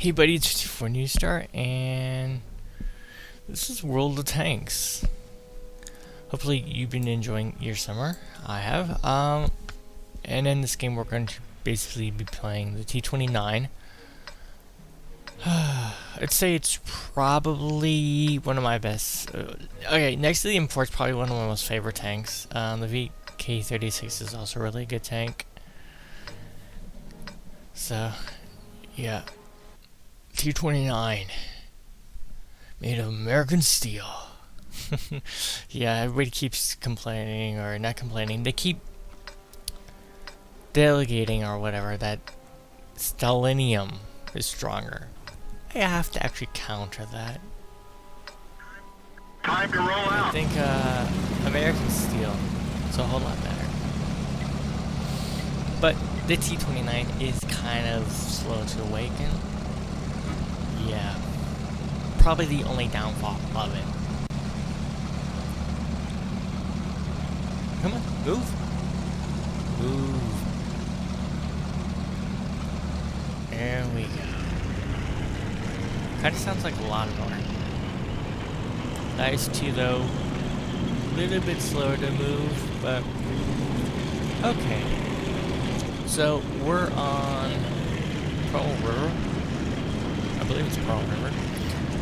Hey buddy, it's 24 New Star, and this is World of Tanks. Hopefully you've been enjoying your summer. I have. And in this game we're going to basically be playing the T-29. I'd say it's probably one of my best. Okay, next to the M4 is probably one of my most favorite tanks. The VK-36 is also a really good tank. So, yeah. T-29 made of American steel. Yeah, everybody keeps complaining, or not complaining, they keep delegating or whatever that Stalinium is stronger. I have to actually counter that. Time to roll out. I think American steel is a whole lot better. But the T-29 is kind of slow to awaken. Yeah, probably the only downfall of it. Come on, move. Move. There we go. Kinda sounds like a lawnmower. Nice too though. A little bit slower to move, but okay. So we're on Pearl River. I believe it's Pearl River.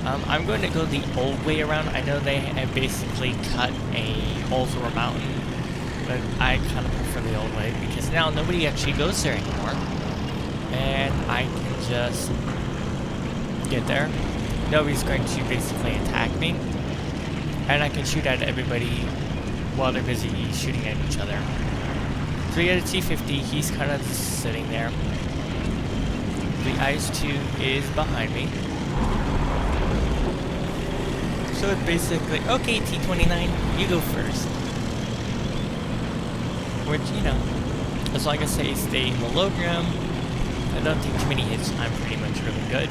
I'm going to go the old way around. I know they have basically cut a hole through a mountain, but I kind of prefer the old way because now nobody actually goes there anymore. And I can just get there. Nobody's going to basically attack me. And I can shoot at everybody while they're busy shooting at each other. So we got a T-50, he's kind of just sitting there. The IS-2 is behind me. So it's basically, okay T-29, you go first. Which, you know, as long as I stay in the low ground, I don't take too many hits, I'm pretty much really good.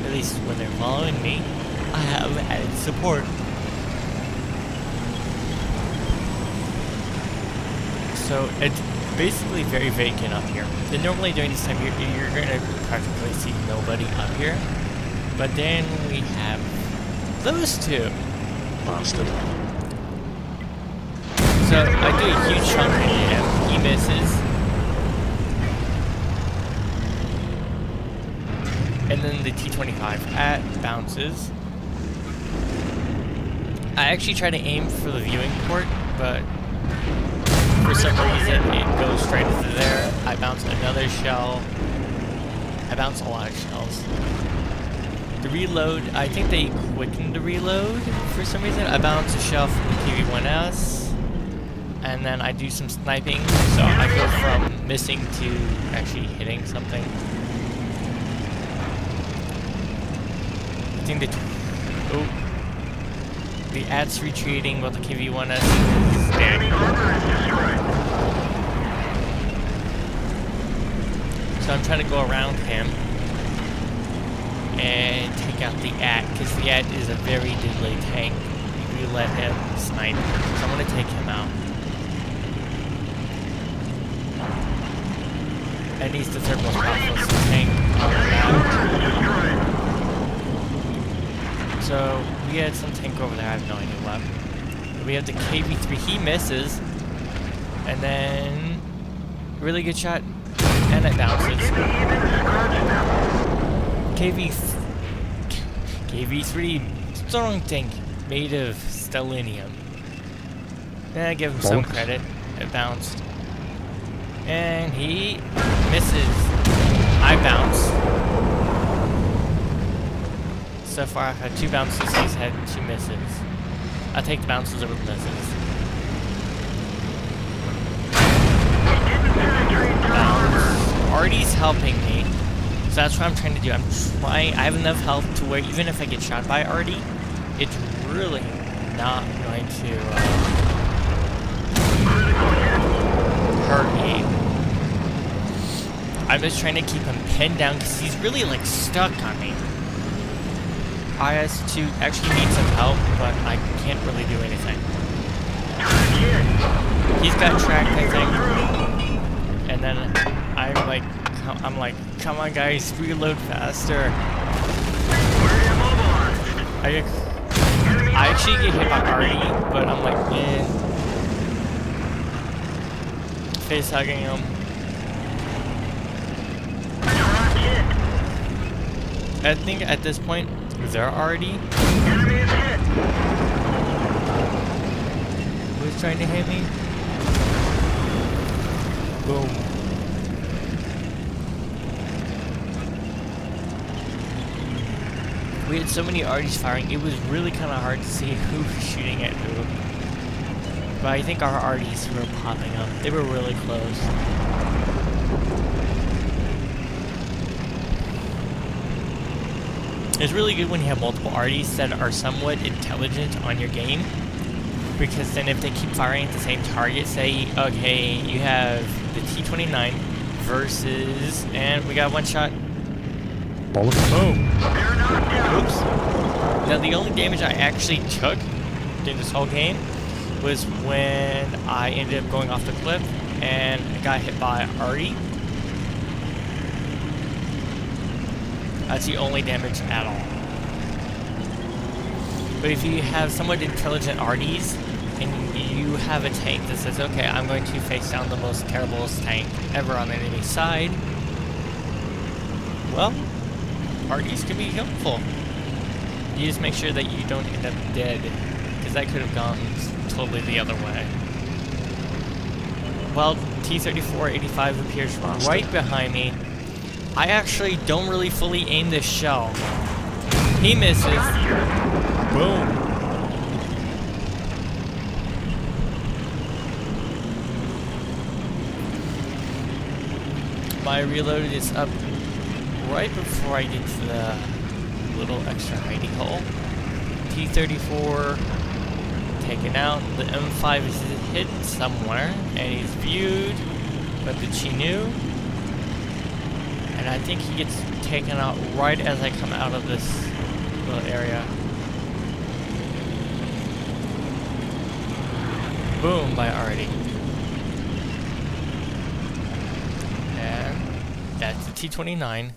At least when they're following me, I have added support. So it's basically very vacant up here. And normally during this time you're going to practically see nobody up here. But then we have those two. Boston. So I do a huge chunk into him. He misses. And then the T-25 bounces. I actually try to aim for the viewing port, but for some reason it goes straight into there. I bounce another shell. I bounce a lot of shells. The reload, I think they quickened the reload for some reason. I bounce a shell from the KV-1S, and then I do some sniping, so I go from missing to actually hitting something. I think the ad's retreating while the KV-1S is standing. So I'm trying to go around him and take out the ad, because the ad is a very deadly tank if you let him snipe. So I'm going to take him out. And he's the third most powerful tank on the map. So we had some tank over there, I have no idea what. We have the KV-3, he misses. And then, really good shot, and it bounces. KV-3, strong tank, made of Stalinium. Then I give him some credit, it bounced. And he misses. I bounce. So far I've had 2 bounces, he's had 2 misses. I'll take the bounces over the misses. Bounce. Artie's helping me. So that's what I'm trying to do. I have enough health to where even if I get shot by Artie, it's really not going to hurt me. I'm just trying to keep him pinned down because he's really like stuck on me. IS-2 actually needs some help, but I can't really do anything. He's got tracked, I think. And then I'm like I'm like, come on guys, reload faster. I actually get hit by Artie, but I'm like, man. Face hugging him. I think at this point, they're already. Who's trying to hit me? Boom. We had so many Arties firing, it was really kind of hard to see who was shooting at who. But I think our Arties were popping up. They were really close. It's really good when you have multiple Arties that are somewhat intelligent on your game. Because then if they keep firing at the same target, say, okay, you have the T-29 versus, and we got one shot. Boom. Oops. Now the only damage I actually took in this whole game was when I ended up going off the cliff and got hit by Artie. That's the only damage at all. But if you have somewhat intelligent Arties and you have a tank that says, okay, I'm going to face down the most terriblest tank ever on the enemy side, well, Arties can be helpful. You just make sure that you don't end up dead, because that could have gone totally the other way. Well, T-34-85 appears right behind me. I actually don't really fully aim this shell. He misses. Boom. My reload is up right before I get to the little extra hidey hole. T-34 taken out. The M5 is hidden somewhere, and he's viewed by the Chinook. And I think he gets taken out right as I come out of this little area. Boom by Artie. And that's the T-29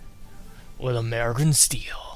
with American steel.